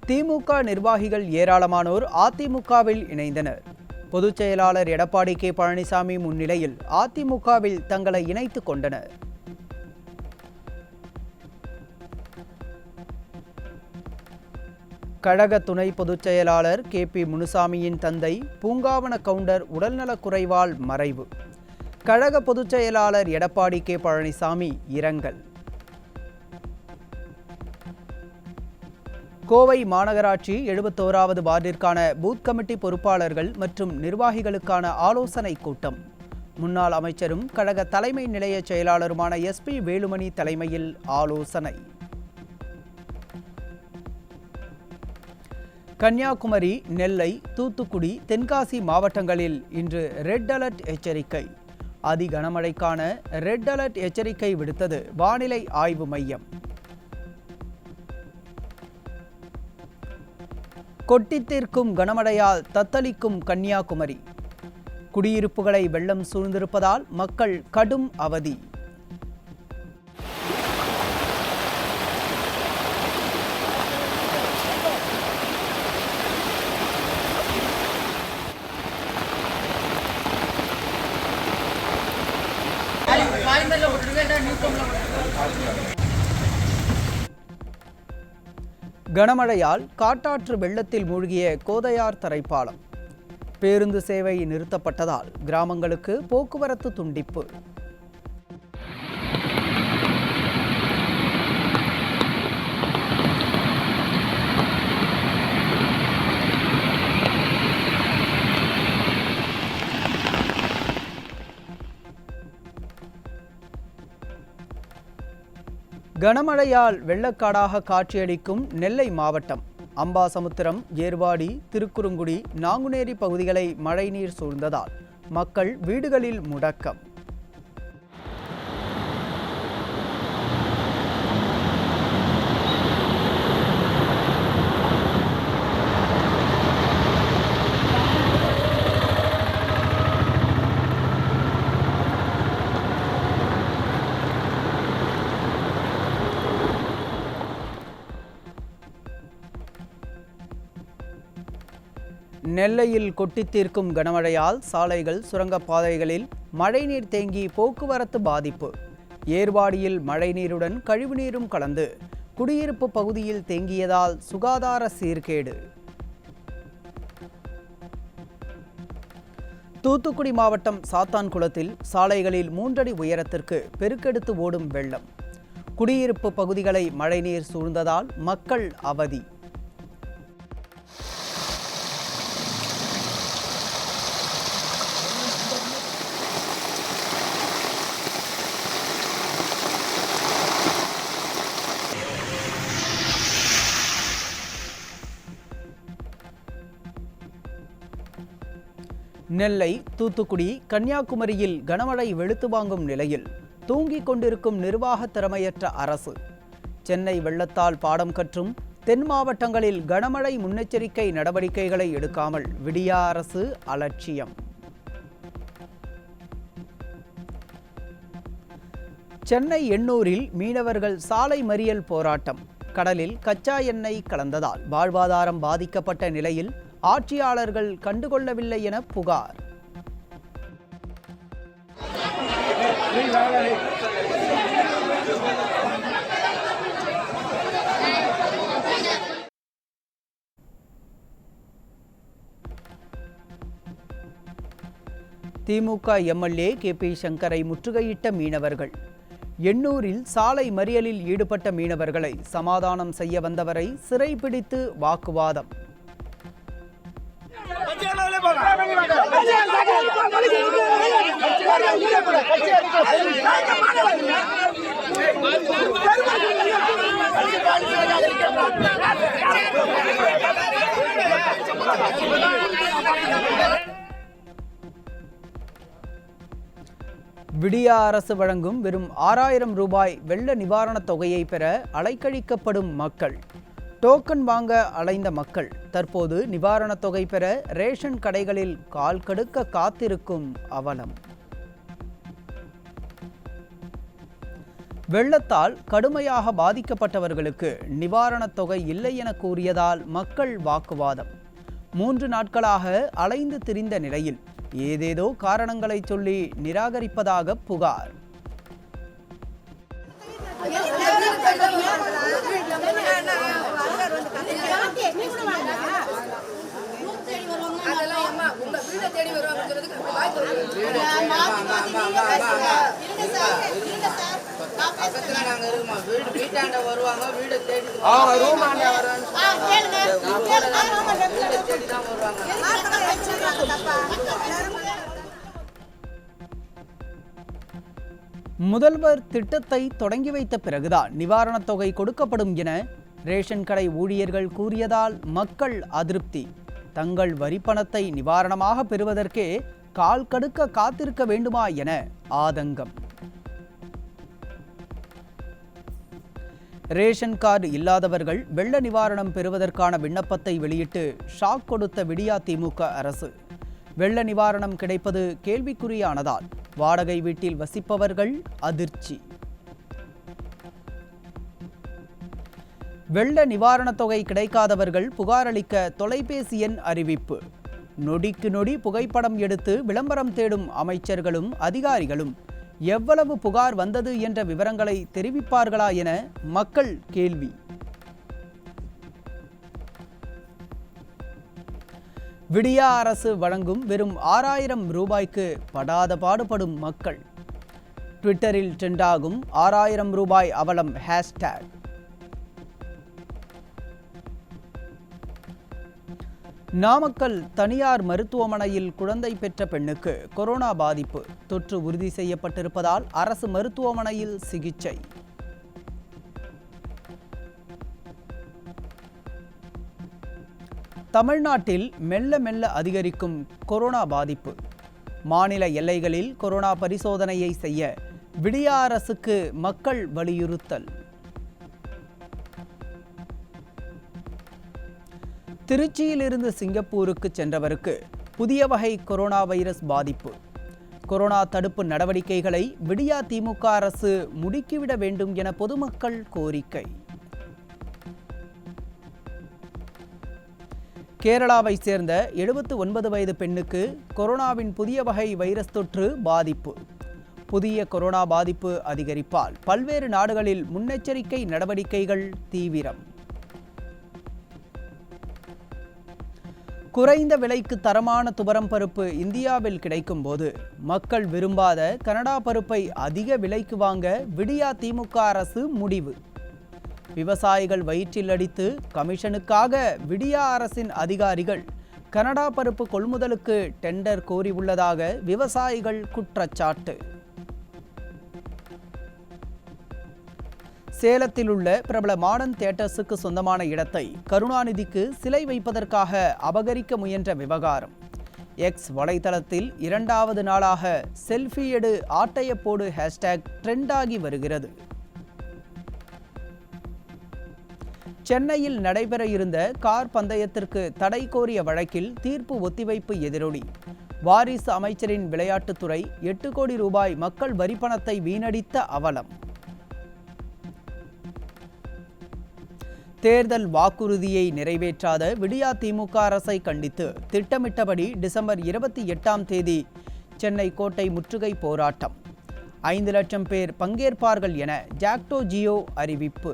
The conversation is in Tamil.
திமுக நிர்வாகிகள் ஏராளமானோர் அதிமுகவில் இணைந்தனர். பொதுச் செயலாளர் எடப்பாடி கே பழனிசாமி முன்னிலையில் அதிமுகவில் தங்களை இணைத்துக் கொண்டனர். கழக துணை பொதுச் செயலாளர் KP முனுசாமியின் தந்தை பூங்காவன கவுண்டர் உடல்நலக்குறைவால் மறைவு. கழக பொதுச் செயலாளர் எடப்பாடி கே பழனிசாமி இரங்கல். கோவை மாநகராட்சி 71வது வார்டிற்கான பூத் கமிட்டி பொறுப்பாளர்கள் மற்றும் நிர்வாகிகளுக்கான ஆலோசனை கூட்டம். முன்னாள் அமைச்சரும் கழக தலைமை நிலைய செயலாளருமான SP வேலுமணி தலைமையில் ஆலோசனை. கன்னியாகுமரி, நெல்லை, தூத்துக்குடி, தென்காசி மாவட்டங்களில் இன்று ரெட் அலர்ட் எச்சரிக்கை. அதி கனமழைக்கான ரெட் அலர்ட் எச்சரிக்கை விடுத்தது வானிலை ஆய்வு மையம். கொட்டித்தீர்க்கும் கனமழையால் தத்தளிக்கும் கன்னியாகுமரி. குடியிருப்புகளை வெள்ளம் சூழ்ந்திருப்பதால் மக்கள் கடும் அவதி. கனமழையால் காட்டாற்று வெள்ளத்தில் மூழ்கிய கோதையார் தரைப்பாலம். பேருந்து சேவை நிறுத்தப்பட்டதால் கிராமங்களுக்கு போக்குவரத்து துண்டிப்பு. கனமழையால் வெள்ளக்காடாக காட்சியளிக்கும் நெல்லை மாவட்டம். அம்பாசமுத்திரம், ஏர்வாடி, திருக்குறுங்குடி, நாங்குநேரி பகுதிகளை மழைநீர் சூழ்ந்ததால் மக்கள் வீடுகளில் முடக்கம். நெல்லையில் கொட்டித்தீர்க்கும் கனமழையால் சாலைகள், சுரங்கப்பாதைகளில் மழைநீர் தேங்கி போக்குவரத்து பாதிப்பு. ஏர்வாடியில் மழைநீருடன் கழிவுநீரும் கலந்து குடியிருப்பு பகுதியில் தேங்கியதால் சுகாதார சீர்கேடு. தூத்துக்குடி மாவட்டம் சாத்தான்குளத்தில் சாலைகளில் 3 அடி உயரத்திற்கு பெருக்கெடுத்து ஓடும் வெள்ளம். குடியிருப்பு பகுதிகளை மழைநீர் சூழ்ந்ததால் மக்கள் அவதி. நெல்லை, தூத்துக்குடி, கன்னியாகுமரியில் கனமழை வெளுத்து வாங்கும் நிலையில் தூங்கிக் கொண்டிருக்கும் நிர்வாக திறமையற்ற அரசு. சென்னை வெள்ளத்தால் பாடம் கற்றும் தென் மாவட்டங்களில் கனமழை முன்னெச்சரிக்கை நடவடிக்கைகளை எடுக்காமல் விடியா அரசு அலட்சியம். சென்னை எண்ணூரில் மீனவர்கள் சாலை மறியல் போராட்டம். கடலில் கச்சா எண்ணெய் கலந்ததால் வாழ்வாதாரம் பாதிக்கப்பட்ட நிலையில் ஆட்சியாளர்கள் கண்டுகொள்ளவில்லை என புகார். திமுக MLA KP சங்கரை முற்றுகையிட்ட மீனவர்கள். எண்ணூரில் சாலை மறியலில் ஈடுபட்ட மீனவர்களை சமாதானம் செய்ய வந்தவரை சிறைபிடித்து வாக்குவாதம். விடியா அரசு வழங்கும் வெறும் 6000 ரூபாய் வெள்ள நிவாரணத் தொகையை பெற அலைக்கழிக்கப்படும் மக்கள். டோக்கன் வாங்க அலைந்த மக்கள் தற்போது நிவாரணத் தொகை பெற ரேஷன் கடைகளில் கால் கடுக்க காத்திருக்கும் அவலம். வெள்ளத்தால் கடுமையாக பாதிக்கப்பட்டவர்களுக்கு நிவாரணத் தொகை இல்லை என கூறியதால் மக்கள் வாக்குவாதம். 3 நாட்களாக அலைந்து திரிந்த நிலையில் ஏதேதோ காரணங்களை சொல்லி நிராகரிப்பதாக புகார். முதல்வர் திட்டத்தை தொடங்கி வைத்த பிறகுதான் நிவாரணத் தொகை கொடுக்கப்படும் என ரேஷன் கடை ஊழியர்கள் கூறியதால் மக்கள் அதிருப்தி. தங்கள் வரிப்பணத்தை நிவாரணமாக பெறுவதற்கே கால் கடுக்க காத்திருக்க வேண்டுமா என ஆதங்கம். ரேஷன் கார்டு இல்லாதவர்கள் வெள்ள நிவாரணம் பெறுவதற்கான விண்ணப்பத்தை வெளியிட்டு ஷாக் கொடுத்த விடியா திமுக அரசு. வெள்ள நிவாரணம் கிடைப்பது கேள்விக்குறியானதால் வாடகை வீட்டில் வசிப்பவர்கள் அதிர்ச்சி. வெள்ள நிவாரணத் தொகை கிடைக்காதவர்கள் புகார் அளிக்க தொலைபேசி எண் அறிவிப்பு. நொடிக்கு நொடி புகைப்படம் எடுத்து விளம்பரம் தேடும் அமைச்சர்களும் அதிகாரிகளும் எவ்வளவு புகார் வந்தது என்ற விவரங்களை தெரிவிப்பார்களா என மக்கள் கேள்வி. விடியா அரசு வழங்கும் வெறும் 6000 ரூபாய்க்கு படாத பாடுபடும் மக்கள். ட்விட்டரில் ட்ரெண்டாகும் 6000 ரூபாய் அவலம் ஹேஷ்டேக். நாமக்கல் தனியார் மருத்துவமனையில் குழந்தை பெற்ற பெண்ணுக்கு கொரோனா பாதிப்பு. தொற்று உறுதி செய்யப்பட்டிருப்பதால் அரசு மருத்துவமனையில் சிகிச்சை. தமிழ்நாட்டில் மெல்ல மெல்ல அதிகரிக்கும் கொரோனா பாதிப்பு. மாநில எல்லைகளில் கொரோனா பரிசோதனையை செய்ய விடியா அரசுக்கு மக்கள் வலியுறுத்தல். திருச்சியிலிருந்து சிங்கப்பூருக்கு சென்றவருக்கு புதிய வகை கொரோனா வைரஸ் பாதிப்பு. கொரோனா தடுப்பு நடவடிக்கைகளை விடியா திமுக அரசு முடுக்கிவிட வேண்டும் என பொதுமக்கள் கோரிக்கை. கேரளாவை சேர்ந்த 79 வயது பெண்ணுக்கு கொரோனாவின் புதிய வகை வைரஸ் தொற்று பாதிப்பு. புதிய கொரோனா பாதிப்பு அதிகரிப்பால் பல்வேறு நாடுகளில் முன்னெச்சரிக்கை நடவடிக்கைகள் தீவிரம். குறைந்த விலைக்கு தரமான துவரம் பருப்பு இந்தியாவில் கிடைக்கும் போது மக்கள் விரும்பாத கனடா பருப்பை அதிக விலைக்கு வாங்க விடியா திமுக அரசு முடிவு. விவசாயிகள் வயிற்றில் அடித்து கமிஷனுக்காக விடியா அரசின் அதிகாரிகள் கனடா பருப்பு கொள்முதலுக்கு டெண்டர் கோரியுள்ளதாக விவசாயிகள் குற்றச்சாட்டு. சேலத்தில் உள்ள பிரபல மாடர்ன் தியேட்டர்ஸுக்கு சொந்தமான இடத்தை கருணாநிதிக்கு சிலை வைப்பதற்காக அபகரிக்க முயன்ற விவகாரம். எக்ஸ் வலைதளத்தில் 2வது நாளாக செல்ஃபி எடு ஆட்டைய போடு ஹேஷ்டேக் ட்ரெண்டாகி வருகிறது. சென்னையில் நடைபெற இருந்த கார் பந்தயத்திற்கு தடை கோரிய வழக்கில் தீர்ப்பு ஒத்திவைப்பு எதிரொலி. வாரிசு அமைச்சரின் விளையாட்டுத்துறை 8 கோடி ரூபாய் மக்கள் வரிப்பணத்தை வீணடித்த அவலம். தேர்தல் வாக்குறுதியை நிறைவேற்றாத விடியா திமுக அரசை கண்டித்து திட்டமிட்டபடி டிசம்பர் 28ஆம் தேதி சென்னை கோட்டை முற்றுகை போராட்டம். 5 லட்சம் பேர் பங்கேற்பார்கள் என ஜாக்டோ ஜியோ அறிவிப்பு.